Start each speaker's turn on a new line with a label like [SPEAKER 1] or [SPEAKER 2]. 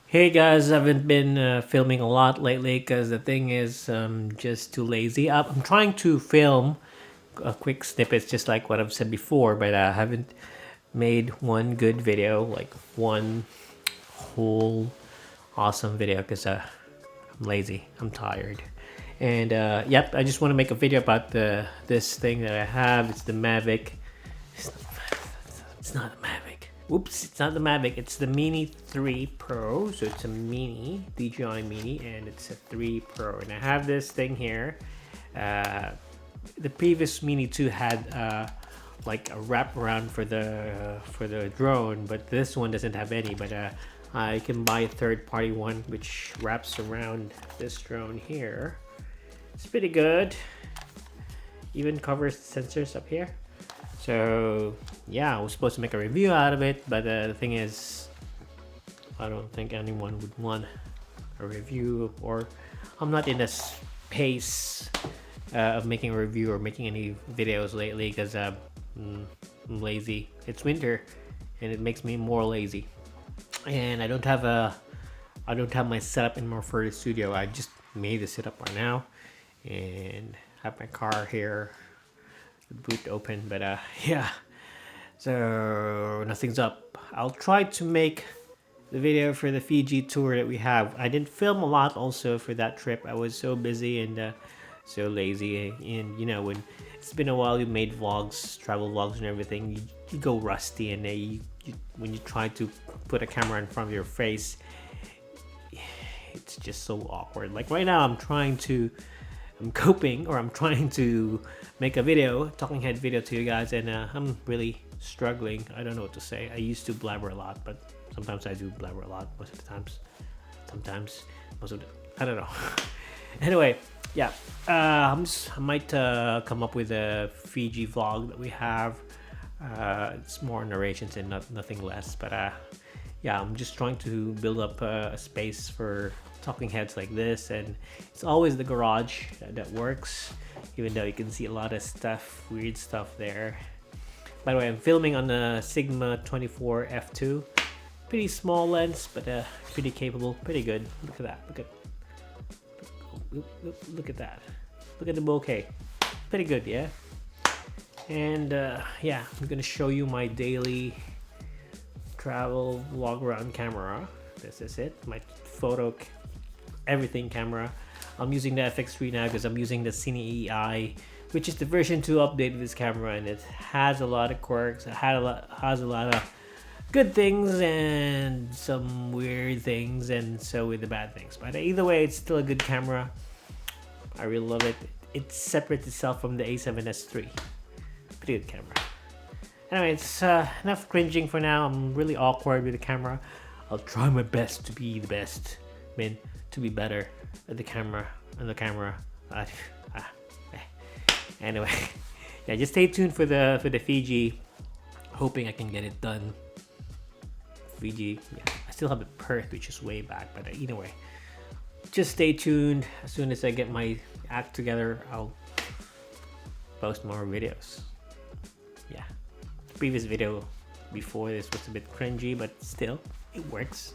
[SPEAKER 1] Hey guys, I haven't been filming a lot lately because the thing is just too lazy. I'm trying to film a quick snippets just like what I've said before, but I haven't made one good video, like one whole awesome video because I'm lazy, I'm tired. And yep, I just want to make a video about this thing that I have. It's the Mavic. It's not the Mavic. Oops, it's not the Mavic. It's the Mini 3 Pro. So it's a Mini, DJI Mini, and it's a 3 Pro. And I have this thing here. The previous Mini 2 had like a wrap around for the drone, but this one doesn't have any. But I can buy a third-party one which wraps around this drone here. It's pretty good. Even covers the sensors up here. So yeah, I was supposed to make a review out of it, but the thing is, I don't think anyone would want a review, or I'm not in a space of making a review or making any videos lately because I'm lazy. It's winter, and it makes me more lazy. And I don't have my setup anymore for the studio. I just made the setup right now, and have my car here. The boot open, but yeah, so nothing's up. I'll try to make the video for the Fiji tour that we have. I didn't film a lot also for that trip. I was so busy and so lazy, and you know, when it's been a while you made vlogs, travel vlogs and everything, you go rusty, and when you try to put a camera in front of your face, it's just so awkward. Like right now I'm trying to make a video, talking head video to you guys, and I'm really struggling. I don't know what to say. I used to blabber a lot, but sometimes I do blabber a lot. Most of the times, I don't know. Anyway, yeah, I might come up with a Fiji vlog that we have. It's more narrations and nothing less, but yeah, I'm just trying to build up a space for talking heads like this, and it's always the garage that works, even though you can see a lot of stuff, weird stuff there. By the way, I'm filming on the Sigma 24 f2. Pretty small lens, but pretty capable, pretty good. Look at that. Look at that. Look at the bokeh. Pretty good, yeah. And yeah, I'm gonna show you my daily travel vlog around camera. This is it, my photo everything camera. I'm using the FX3 now because I'm using the Cine EI, which is the version 2 update of this camera, and it has a lot of quirks. It has a lot of good things and some weird things, and so with the bad things. But either way, it's still a good camera. I really love it. It separates itself from the A7S III. Pretty good camera. Anyway, it's enough cringing for now. I'm really awkward with the camera. I'll try my best to be the best. To be better at the camera. Anyway, yeah, just stay tuned for the Fiji. Hoping I can get it done. Fiji, yeah, I still have the Perth, which is way back, but either way, just stay tuned. As soon as I get my act together, I'll post more videos. Yeah, the previous video before this was a bit cringy, but still, it works.